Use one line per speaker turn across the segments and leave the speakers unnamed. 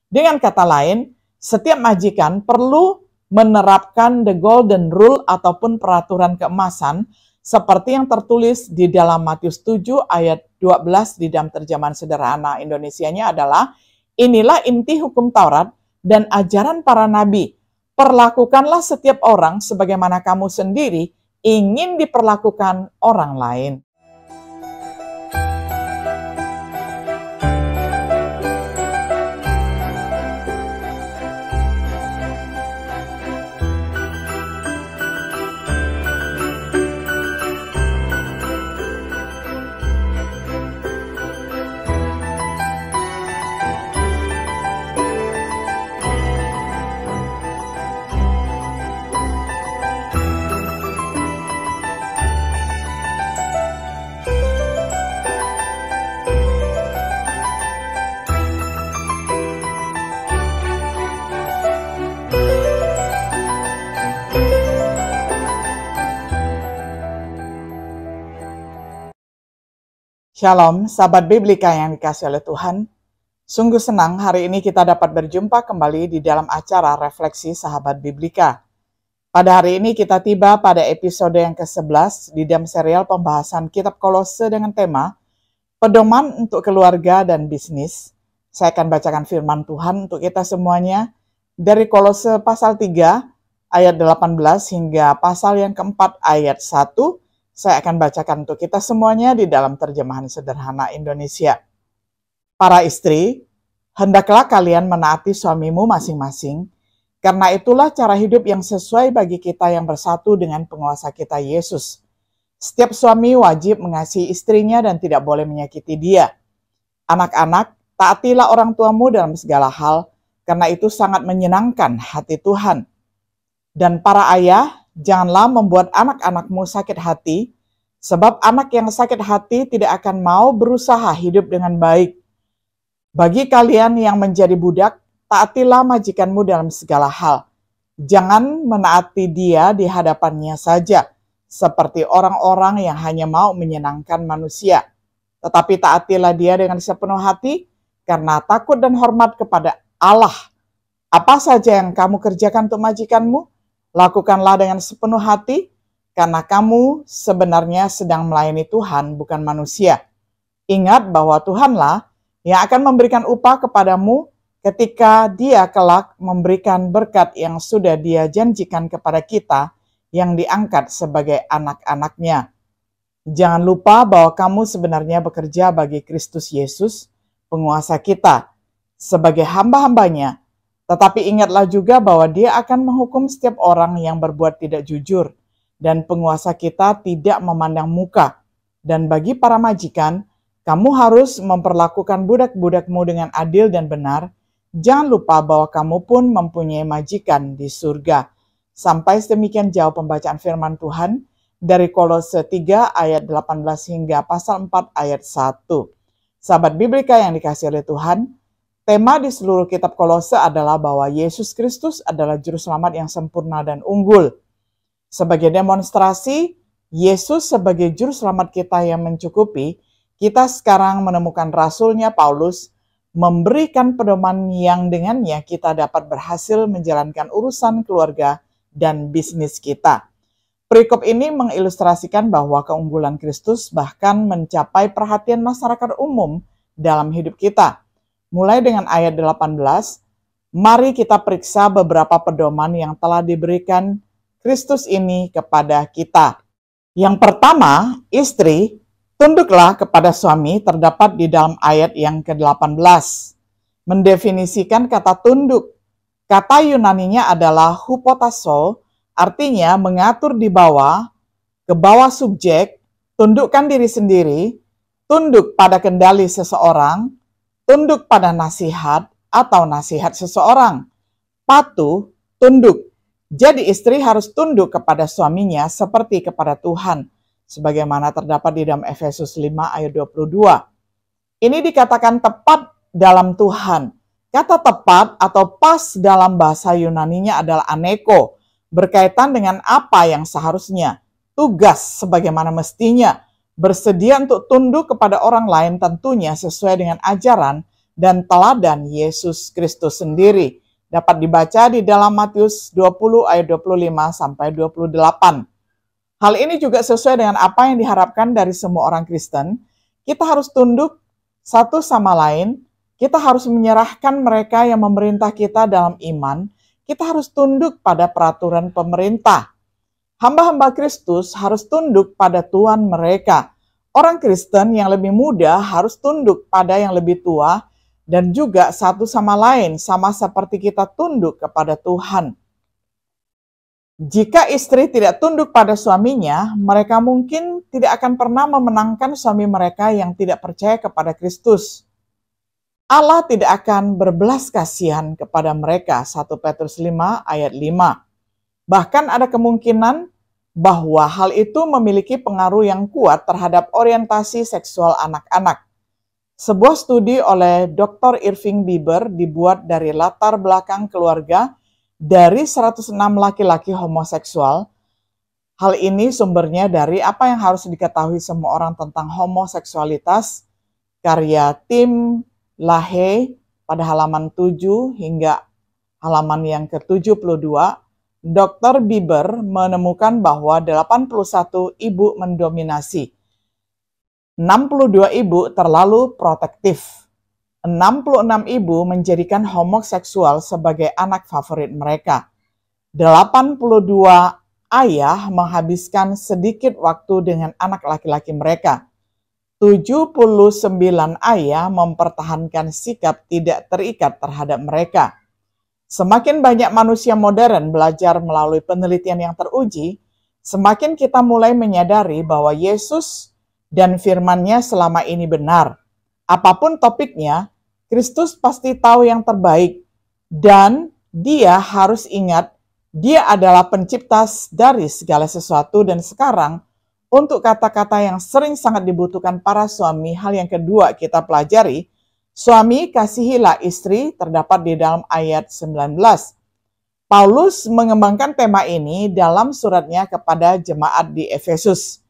Dengan kata lain, setiap majikan perlu menerapkan the golden rule ataupun peraturan keemasan seperti yang tertulis di dalam Matius 7 ayat 12 di dalam terjemahan sederhana Indonesianya adalah, inilah inti hukum Taurat dan ajaran para nabi. Perlakukanlah setiap orang sebagaimana kamu sendiri ingin diperlakukan orang lain. Shalom, sahabat Biblika yang dikasihi oleh Tuhan. Sungguh senang hari ini kita dapat berjumpa kembali di dalam acara Refleksi Sahabat Biblika. Pada hari ini kita tiba pada episode yang ke-11 di dalam serial pembahasan kitab Kolose dengan tema Pedoman untuk Keluarga dan Bisnis. Saya akan bacakan firman Tuhan untuk kita semuanya dari Kolose pasal 3 ayat 18 hingga pasal yang keempat ayat 1. Saya akan bacakan untuk kita semuanya di dalam terjemahan sederhana Indonesia. Para istri, hendaklah kalian menaati suamimu masing-masing, karena itulah cara hidup yang sesuai bagi kita yang bersatu dengan penguasa kita Yesus. Setiap suami wajib mengasihi istrinya dan tidak boleh menyakiti dia. Anak-anak, taatilah orang tuamu dalam segala hal, karena itu sangat menyenangkan hati Tuhan. Dan para ayah, janganlah membuat anak-anakmu sakit hati, sebab anak yang sakit hati tidak akan mau berusaha hidup dengan baik. Bagi kalian yang menjadi budak, taatilah majikanmu dalam segala hal. Jangan menaati dia di hadapannya saja, seperti orang-orang yang hanya mau menyenangkan manusia. Tetapi taatilah dia dengan sepenuh hati, karena takut dan hormat kepada Allah. Apa saja yang kamu kerjakan untuk majikanmu, lakukanlah dengan sepenuh hati, karena kamu sebenarnya sedang melayani Tuhan, bukan manusia. Ingat bahwa Tuhanlah yang akan memberikan upah kepadamu ketika Dia kelak memberikan berkat yang sudah Dia janjikan kepada kita yang diangkat sebagai anak-anaknya. Jangan lupa bahwa kamu sebenarnya bekerja bagi Kristus Yesus, penguasa kita, sebagai hamba-hambanya. Tetapi ingatlah juga bahwa Dia akan menghukum setiap orang yang berbuat tidak jujur, dan penguasa kita tidak memandang muka. Dan bagi para majikan, kamu harus memperlakukan budak-budakmu dengan adil dan benar. Jangan lupa bahwa kamu pun mempunyai majikan di surga. Sampai sedemikian jauh pembacaan firman Tuhan dari Kolose 3 ayat 18 hingga pasal 4 ayat 1. Sahabat Biblika yang dikasihi oleh Tuhan, tema di seluruh kitab Kolose adalah bahwa Yesus Kristus adalah juru selamat yang sempurna dan unggul. Sebagai demonstrasi, Yesus sebagai juru selamat kita yang mencukupi, kita sekarang menemukan rasulnya Paulus memberikan pedoman yang dengannya kita dapat berhasil menjalankan urusan keluarga dan bisnis kita. Perikop ini mengilustrasikan bahwa keunggulan Kristus bahkan mencapai perhatian masyarakat umum dalam hidup kita. Mulai dengan ayat 18, mari kita periksa beberapa pedoman yang telah diberikan Kristus ini kepada kita. Yang pertama, istri, tunduklah kepada suami terdapat di dalam ayat yang ke-18. Mendefinisikan kata tunduk. Kata Yunaninya adalah hupotasso, artinya mengatur di bawah, ke bawah subjek, tundukkan diri sendiri, tunduk pada kendali seseorang, tunduk pada nasihat atau nasihat seseorang. Patuh, tunduk. Jadi istri harus tunduk kepada suaminya seperti kepada Tuhan, sebagaimana terdapat di dalam Efesus 5 ayat 22. Ini dikatakan tepat dalam Tuhan. Kata tepat atau pas dalam bahasa Yunaninya adalah aneko, berkaitan dengan apa yang seharusnya, tugas sebagaimana mestinya, bersedia untuk tunduk kepada orang lain tentunya sesuai dengan ajaran dan teladan Yesus Kristus sendiri. Dapat dibaca di dalam Matius 20 ayat 25 sampai 28. Hal ini juga sesuai dengan apa yang diharapkan dari semua orang Kristen. Kita harus tunduk satu sama lain, kita harus menyerahkan mereka yang memerintah kita dalam iman, kita harus tunduk pada peraturan pemerintah. Hamba-hamba Kristus harus tunduk pada Tuhan mereka. Orang Kristen yang lebih muda harus tunduk pada yang lebih tua, dan juga satu sama lain, sama seperti kita tunduk kepada Tuhan. Jika istri tidak tunduk pada suaminya, mereka mungkin tidak akan pernah memenangkan suami mereka yang tidak percaya kepada Kristus. Allah tidak akan berbelas kasihan kepada mereka, 1 Petrus 5 ayat 5. Bahkan ada kemungkinan bahwa hal itu memiliki pengaruh yang kuat terhadap orientasi seksual anak-anak. Sebuah studi oleh Dr. Irving Bieber dibuat dari latar belakang keluarga dari 106 laki-laki homoseksual. Hal ini sumbernya dari Apa yang Harus Diketahui Semua Orang Tentang Homoseksualitas, karya Tim LaHaye pada halaman 7 hingga halaman yang ke-72. Dr. Bieber menemukan bahwa 81 ibu mendominasi. 62 ibu terlalu protektif. 66 ibu menjadikan homoseksual sebagai anak favorit mereka. 82 ayah menghabiskan sedikit waktu dengan anak laki-laki mereka. 79 ayah mempertahankan sikap tidak terikat terhadap mereka. Semakin banyak manusia modern belajar melalui penelitian yang teruji, semakin kita mulai menyadari bahwa Yesus dan firman-Nya selama ini benar. Apapun topiknya, Kristus pasti tahu yang terbaik, dan Dia harus ingat Dia adalah pencipta dari segala sesuatu. Dan sekarang, untuk kata-kata yang sering sangat dibutuhkan para suami, hal yang kedua kita pelajari, suami kasihilah istri, terdapat di dalam ayat 19. Paulus mengembangkan tema ini dalam suratnya kepada jemaat di Efesus.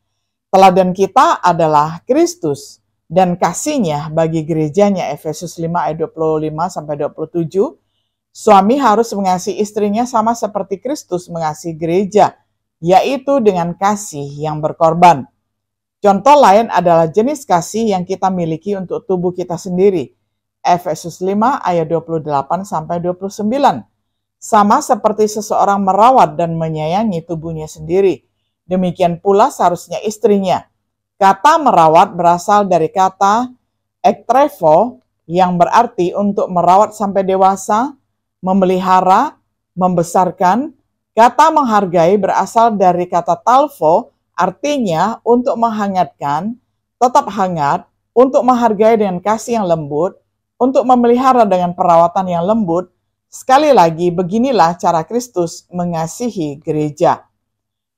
Teladan kita adalah Kristus dan kasih-Nya bagi gerejanya, Efesus 5 ayat 25-27. Suami harus mengasihi istrinya sama seperti Kristus mengasihi gereja, yaitu dengan kasih yang berkorban. Contoh lain adalah jenis kasih yang kita miliki untuk tubuh kita sendiri, Efesus 5 ayat 28-29. Sama seperti seseorang merawat dan menyayangi tubuhnya sendiri, demikian pula seharusnya istrinya. Kata merawat berasal dari kata ektrevo yang berarti untuk merawat sampai dewasa, memelihara, membesarkan. Kata menghargai berasal dari kata talvo, artinya untuk menghangatkan, tetap hangat, untuk menghargai dengan kasih yang lembut, untuk memelihara dengan perawatan yang lembut. Sekali lagi, beginilah cara Kristus mengasihi gereja.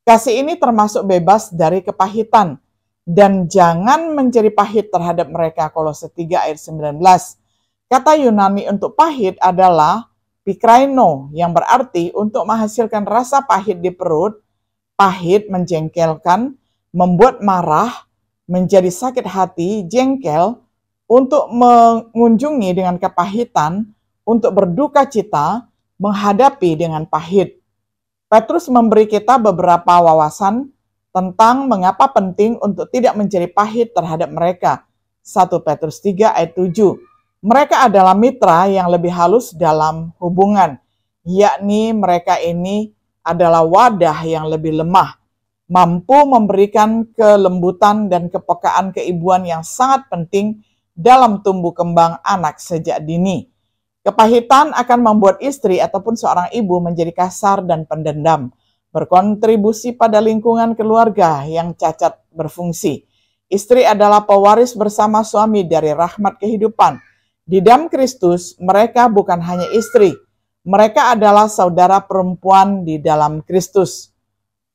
Kasih ini termasuk bebas dari kepahitan, dan jangan menjadi pahit terhadap mereka, Kolose 3 ayat 19. Kata Yunani untuk pahit adalah pikraino, yang berarti untuk menghasilkan rasa pahit di perut. Pahit menjengkelkan, membuat marah, menjadi sakit hati, jengkel, untuk mengunjungi dengan kepahitan, untuk berduka cita, menghadapi dengan pahit. Petrus memberi kita beberapa wawasan tentang mengapa penting untuk tidak menjadi pahit terhadap mereka. 1 Petrus 3 ayat 7. Mereka adalah mitra yang lebih halus dalam hubungan, yakni mereka ini adalah wadah yang lebih lemah, mampu memberikan kelembutan dan kepekaan keibuan yang sangat penting dalam tumbuh kembang anak sejak dini. Kepahitan akan membuat istri ataupun seorang ibu menjadi kasar dan pendendam, berkontribusi pada lingkungan keluarga yang cacat berfungsi. Istri adalah pewaris bersama suami dari rahmat kehidupan. Di dalam Kristus, mereka bukan hanya istri, mereka adalah saudara perempuan di dalam Kristus.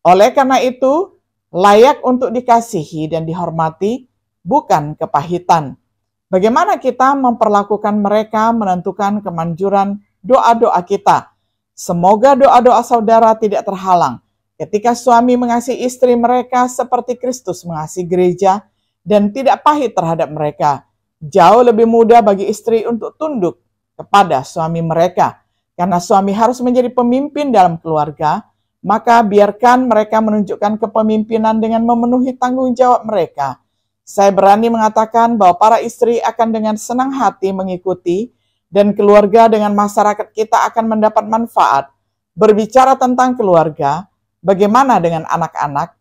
Oleh karena itu, layak untuk dikasihi dan dihormati, bukan kepahitan. Bagaimana kita memperlakukan mereka menentukan kemanjuran doa-doa kita. Semoga doa-doa saudara tidak terhalang ketika suami mengasihi istri mereka seperti Kristus mengasihi gereja dan tidak pahit terhadap mereka. Jauh lebih mudah bagi istri untuk tunduk kepada suami mereka. Karena suami harus menjadi pemimpin dalam keluarga, maka biarkan mereka menunjukkan kepemimpinan dengan memenuhi tanggung jawab mereka. Saya berani mengatakan bahwa para istri akan dengan senang hati mengikuti, dan keluarga dengan masyarakat kita akan mendapat manfaat. Berbicara tentang keluarga, bagaimana dengan anak-anak?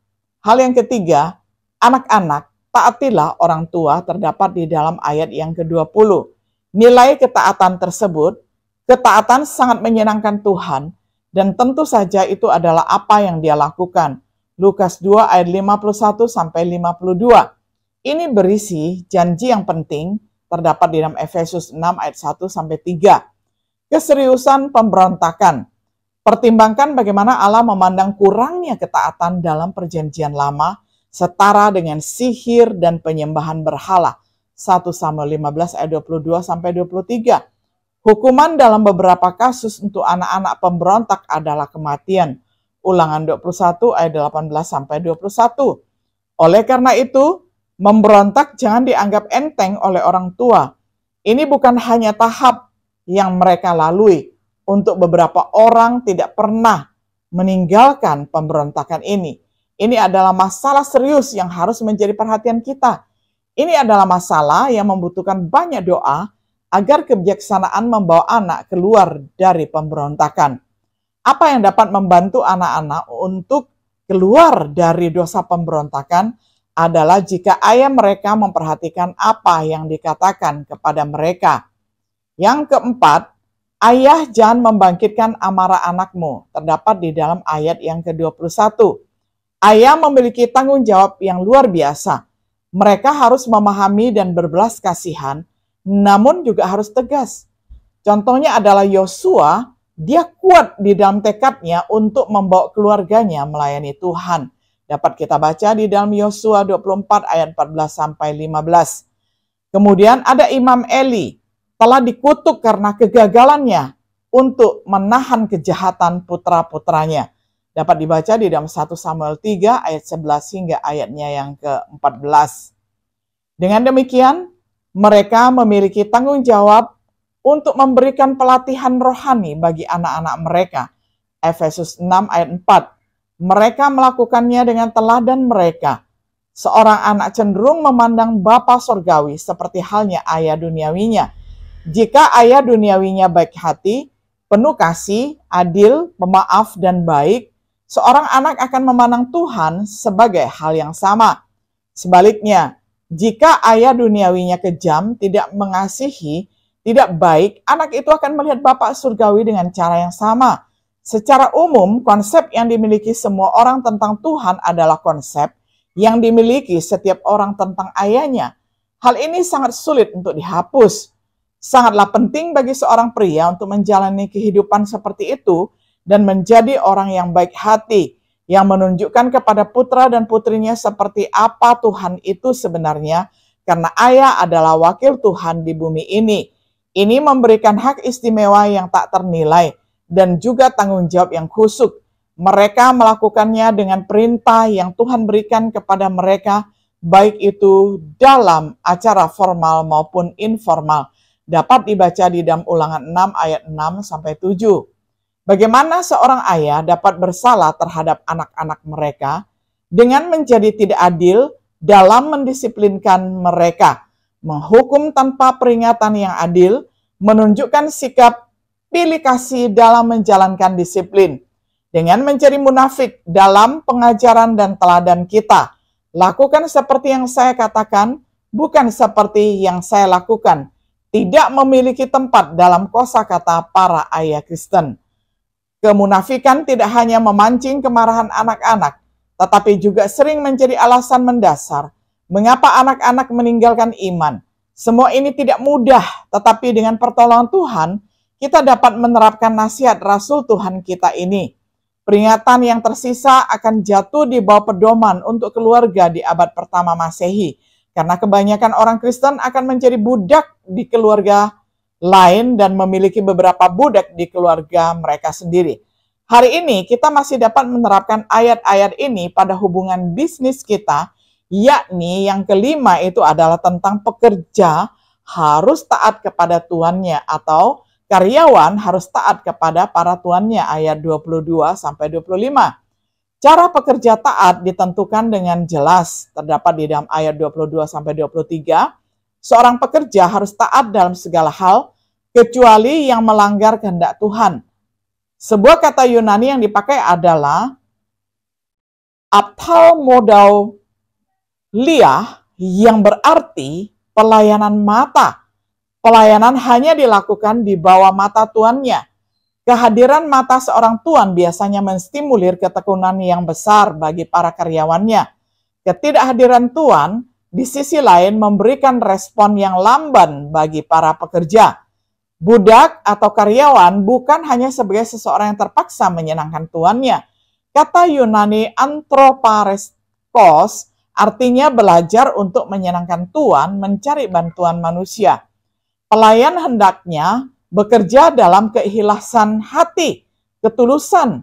Hal yang ketiga, anak-anak, taatilah orang tua, terdapat di dalam ayat yang ke-20. Nilai ketaatan tersebut, ketaatan sangat menyenangkan Tuhan, dan tentu saja itu adalah apa yang dia lakukan. Lukas 2 ayat 51 sampai 52. Ini berisi janji yang penting, terdapat di dalam Efesus 6 ayat 1 sampai 3. Keseriusan pemberontakan. Pertimbangkan bagaimana Allah memandang kurangnya ketaatan dalam perjanjian lama, setara dengan sihir dan penyembahan berhala. 1 Samuel 15 ayat 22 sampai 23. Hukuman dalam beberapa kasus untuk anak-anak pemberontak adalah kematian. Ulangan 21 ayat 18 sampai 21. Oleh karena itu, memberontak jangan dianggap enteng oleh orang tua. Ini bukan hanya tahap yang mereka lalui. Untuk beberapa orang tidak pernah meninggalkan pemberontakan ini. Ini adalah masalah serius yang harus menjadi perhatian kita. Ini adalah masalah yang membutuhkan banyak doa agar kebijaksanaan membawa anak keluar dari pemberontakan. Apa yang dapat membantu anak-anak untuk keluar dari dosa pemberontakan adalah jika ayah mereka memperhatikan apa yang dikatakan kepada mereka. Yang keempat, ayah jangan membangkitkan amarah anakmu, terdapat di dalam ayat yang ke-21. Ayah memiliki tanggung jawab yang luar biasa. Mereka harus memahami dan berbelas kasihan, namun juga harus tegas. Contohnya adalah Yosua, dia kuat di dalam tekadnya untuk membawa keluarganya melayani Tuhan. Dapat kita baca di dalam Yosua 24 ayat 14 sampai 15. Kemudian ada Imam Eli, telah dikutuk karena kegagalannya untuk menahan kejahatan putra-putranya. Dapat dibaca di dalam 1 Samuel 3 ayat 11 hingga ayatnya yang ke-14. Dengan demikian, mereka memiliki tanggung jawab untuk memberikan pelatihan rohani bagi anak-anak mereka. Efesus 6 ayat 4. Mereka melakukannya dengan teladan mereka. Seorang anak cenderung memandang bapa surgawi seperti halnya ayah duniawinya. Jika ayah duniawinya baik hati, penuh kasih, adil, pemaaf, dan baik, seorang anak akan memandang Tuhan sebagai hal yang sama. Sebaliknya, jika ayah duniawinya kejam, tidak mengasihi, tidak baik, anak itu akan melihat Bapa surgawi dengan cara yang sama. Secara umum, konsep yang dimiliki semua orang tentang Tuhan adalah konsep yang dimiliki setiap orang tentang ayahnya. Hal ini sangat sulit untuk dihapus. Sangatlah penting bagi seorang pria untuk menjalani kehidupan seperti itu dan menjadi orang yang baik hati, yang menunjukkan kepada putra dan putrinya seperti apa Tuhan itu sebenarnya, karena ayah adalah wakil Tuhan di bumi ini. Ini memberikan hak istimewa yang tak ternilai dan juga tanggung jawab yang khusus. Mereka melakukannya dengan perintah yang Tuhan berikan kepada mereka, baik itu dalam acara formal maupun informal. Dapat dibaca di dalam Ulangan 6 ayat 6 sampai 7. Bagaimana seorang ayah dapat bersalah terhadap anak-anak mereka dengan menjadi tidak adil dalam mendisiplinkan mereka, menghukum tanpa peringatan yang adil, menunjukkan sikap pilih kasih dalam menjalankan disiplin, dengan menjadi munafik dalam pengajaran dan teladan kita. Lakukan seperti yang saya katakan, bukan seperti yang saya lakukan. Tidak memiliki tempat dalam kosakata para ayah Kristen. Kemunafikan tidak hanya memancing kemarahan anak-anak, tetapi juga sering menjadi alasan mendasar mengapa anak-anak meninggalkan iman. Semua ini tidak mudah, tetapi dengan pertolongan Tuhan, kita dapat menerapkan nasihat Rasul Tuhan kita ini. Peringatan yang tersisa akan jatuh di bawah pedoman untuk keluarga di abad pertama Masehi, karena kebanyakan orang Kristen akan menjadi budak di keluarga lain dan memiliki beberapa budak di keluarga mereka sendiri. Hari ini kita masih dapat menerapkan ayat-ayat ini pada hubungan bisnis kita, yakni yang kelima itu adalah tentang pekerja harus taat kepada tuannya, atau karyawan harus taat kepada para tuannya, ayat 22-25. Cara pekerja taat ditentukan dengan jelas, terdapat di dalam ayat 22-23. Seorang pekerja harus taat dalam segala hal, kecuali yang melanggar kehendak Tuhan. Sebuah kata Yunani yang dipakai adalah ophthalmodolia, yang berarti pelayanan mata. Pelayanan hanya dilakukan di bawah mata tuannya. Kehadiran mata seorang tuan biasanya menstimulir ketekunan yang besar bagi para karyawannya. Ketidakhadiran tuan di sisi lain memberikan respon yang lamban bagi para pekerja. Budak atau karyawan bukan hanya sebagai seseorang yang terpaksa menyenangkan tuannya. Kata Yunani anthropareskos artinya belajar untuk menyenangkan tuan, mencari bantuan manusia. Pelayan hendaknya bekerja dalam keikhlasan hati, ketulusan,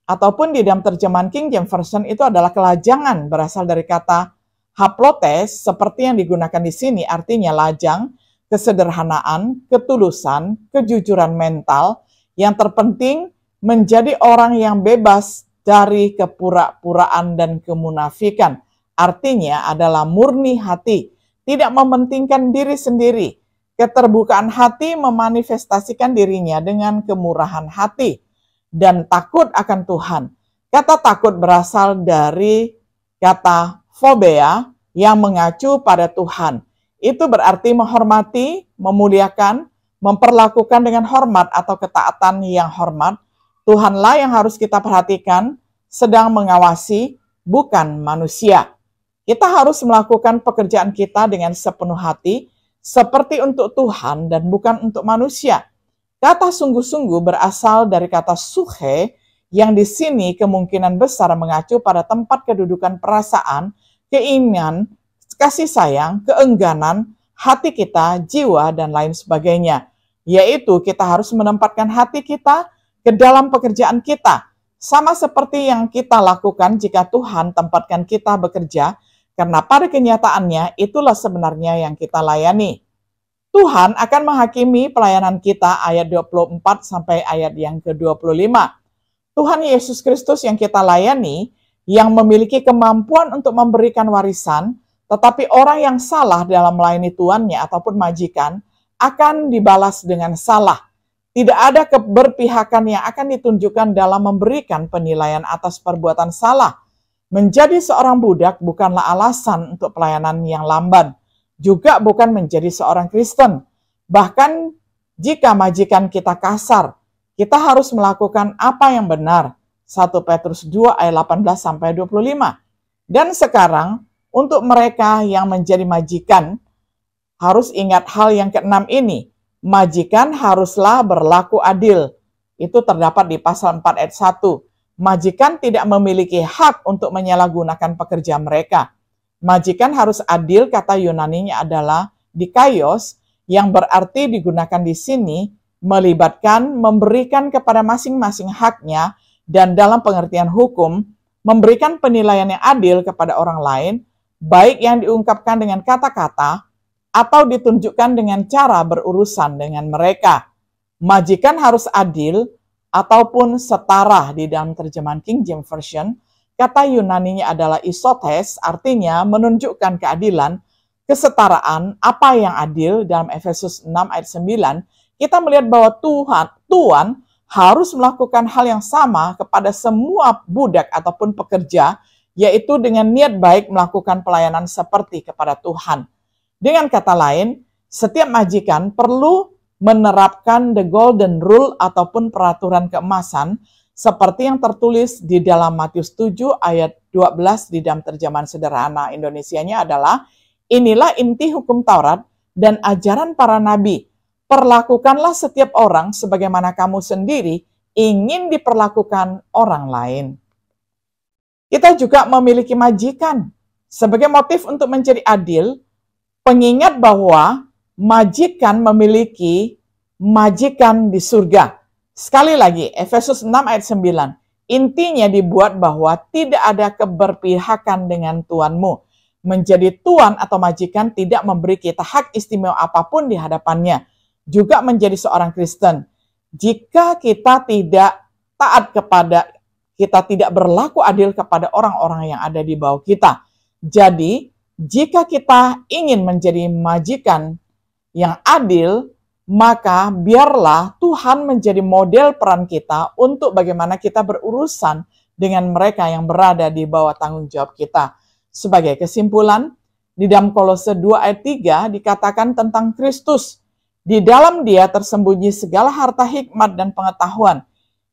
ataupun di dalam terjemahan King James Version itu adalah kelajangan, berasal dari kata haplotes, seperti yang digunakan di sini, artinya lajang, kesederhanaan, ketulusan, kejujuran mental, yang terpenting menjadi orang yang bebas dari kepura-puraan dan kemunafikan. Artinya adalah murni hati, tidak mementingkan diri sendiri. Keterbukaan hati memanifestasikan dirinya dengan kemurahan hati dan takut akan Tuhan. Kata takut berasal dari kata phobia yang mengacu pada Tuhan. Itu berarti menghormati, memuliakan, memperlakukan dengan hormat atau ketaatan yang hormat. Tuhanlah yang harus kita perhatikan, sedang mengawasi, bukan manusia. Kita harus melakukan pekerjaan kita dengan sepenuh hati, seperti untuk Tuhan dan bukan untuk manusia. Kata sungguh-sungguh berasal dari kata suhe, yang di sini kemungkinan besar mengacu pada tempat kedudukan perasaan, keinginan, kasih sayang, keengganan, hati kita, jiwa, dan lain sebagainya. Yaitu kita harus menempatkan hati kita ke dalam pekerjaan kita. Sama seperti yang kita lakukan jika Tuhan tempatkan kita bekerja, karena pada kenyataannya itulah sebenarnya yang kita layani. Tuhan akan menghakimi pelayanan kita, ayat 24 sampai ayat yang ke-25. Tuhan Yesus Kristus yang kita layani, yang memiliki kemampuan untuk memberikan warisan, tetapi orang yang salah dalam melayani tuannya ataupun majikan akan dibalas dengan salah. Tidak ada keberpihakan yang akan ditunjukkan dalam memberikan penilaian atas perbuatan salah. Menjadi seorang budak bukanlah alasan untuk pelayanan yang lamban, juga bukan menjadi seorang Kristen. Bahkan jika majikan kita kasar, kita harus melakukan apa yang benar. 1 Petrus 2 ayat 18-25. Dan sekarang, untuk mereka yang menjadi majikan, harus ingat hal yang keenam ini. Majikan haruslah berlaku adil. Itu terdapat di pasal 4 ayat 1. Majikan tidak memiliki hak untuk menyalahgunakan pekerja mereka. Majikan harus adil, kata Yunaninya adalah dikaios, yang berarti digunakan di sini melibatkan memberikan kepada masing-masing haknya dan dalam pengertian hukum, memberikan penilaian yang adil kepada orang lain, baik yang diungkapkan dengan kata-kata atau ditunjukkan dengan cara berurusan dengan mereka. Majikan harus adil ataupun setara di dalam terjemahan King James Version. Kata Yunaninya adalah isotes, artinya menunjukkan keadilan, kesetaraan, apa yang adil. Dalam Efesus 6 ayat 9, kita melihat bahwa Tuhan harus melakukan hal yang sama kepada semua budak ataupun pekerja, yaitu dengan niat baik melakukan pelayanan seperti kepada Tuhan. Dengan kata lain, setiap majikan perlu menerapkan the golden rule ataupun peraturan keemasan seperti yang tertulis di dalam Matius 7 ayat 12 di dalam terjemahan sederhana Indonesianya adalah, inilah inti hukum Taurat dan ajaran para nabi. Perlakukanlah setiap orang sebagaimana kamu sendiri ingin diperlakukan orang lain. Kita juga memiliki majikan sebagai motif untuk menjadi adil, pengingat bahwa majikan memiliki majikan di surga. Sekali lagi, Efesus 6 ayat 9. Intinya dibuat bahwa tidak ada keberpihakan dengan tuanmu. menjadi tuan atau majikan tidak memberi kita hak istimewa apapun di hadapannya. Juga menjadi seorang Kristen, jika kita tidak taat kita tidak berlaku adil kepada orang-orang yang ada di bawah kita. Jadi, jika kita ingin menjadi majikan yang adil, maka biarlah Tuhan menjadi model peran kita untuk bagaimana kita berurusan dengan mereka yang berada di bawah tanggung jawab kita. Sebagai kesimpulan, di dalam Kolose 2 ayat 3 dikatakan tentang Kristus. Di dalam Dia tersembunyi segala harta hikmat dan pengetahuan.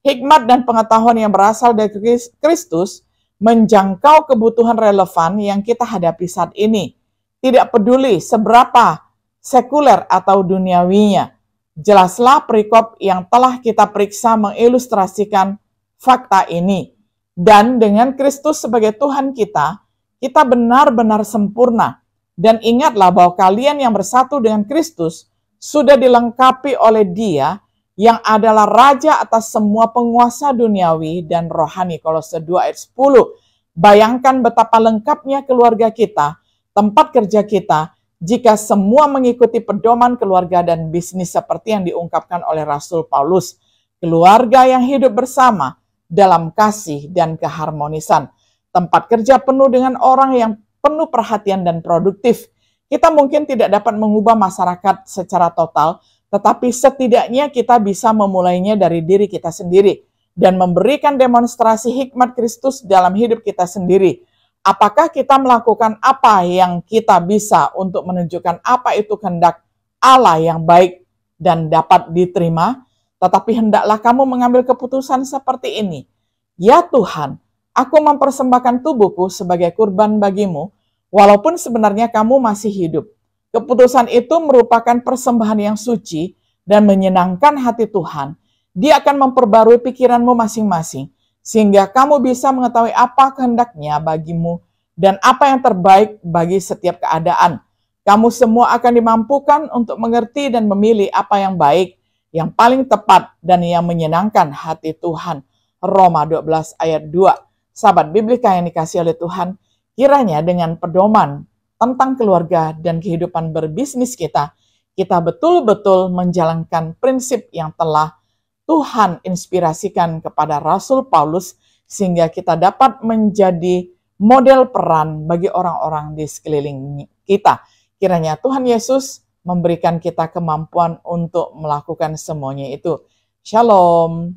Hikmat dan pengetahuan yang berasal dari Kristus menjangkau kebutuhan relevan yang kita hadapi saat ini. Tidak peduli seberapa sekuler atau duniawinya. Jelaslah perikop yang telah kita periksa mengilustrasikan fakta ini. Dan dengan Kristus sebagai Tuhan kita benar-benar sempurna. Dan ingatlah bahwa kalian yang bersatu dengan Kristus sudah dilengkapi oleh Dia yang adalah Raja atas semua penguasa duniawi dan rohani. Kolose 2 ayat 10. Bayangkan betapa lengkapnya keluarga kita, tempat kerja kita, jika semua mengikuti pedoman keluarga dan bisnis seperti yang diungkapkan oleh Rasul Paulus. Keluarga yang hidup bersama dalam kasih dan keharmonisan. Tempat kerja penuh dengan orang yang penuh perhatian dan produktif. Kita mungkin tidak dapat mengubah masyarakat secara total, tetapi setidaknya kita bisa memulainya dari diri kita sendiri dan memberikan demonstrasi hikmat Kristus dalam hidup kita sendiri. Apakah kita melakukan apa yang kita bisa untuk menunjukkan apa itu kehendak Allah yang baik dan dapat diterima? Tetapi hendaklah kamu mengambil keputusan seperti ini. Ya Tuhan, aku mempersembahkan tubuhku sebagai kurban bagimu, walaupun sebenarnya kamu masih hidup. Keputusan itu merupakan persembahan yang suci dan menyenangkan hati Tuhan. Dia akan memperbarui pikiranmu masing-masing, sehingga kamu bisa mengetahui apa kehendaknya bagimu dan apa yang terbaik bagi setiap keadaan. Kamu semua akan dimampukan untuk mengerti dan memilih apa yang baik, yang paling tepat, dan yang menyenangkan hati Tuhan. Roma 12 ayat 2. Sahabat Biblika yang dikasihi oleh Tuhan, kiranya dengan pedoman tentang keluarga dan kehidupan berbisnis kita betul-betul menjalankan prinsip yang telah Tuhan inspirasikan kepada Rasul Paulus, sehingga kita dapat menjadi model peran bagi orang-orang di sekeliling kita. Kiranya Tuhan Yesus memberikan kita kemampuan untuk melakukan semuanya itu. Shalom.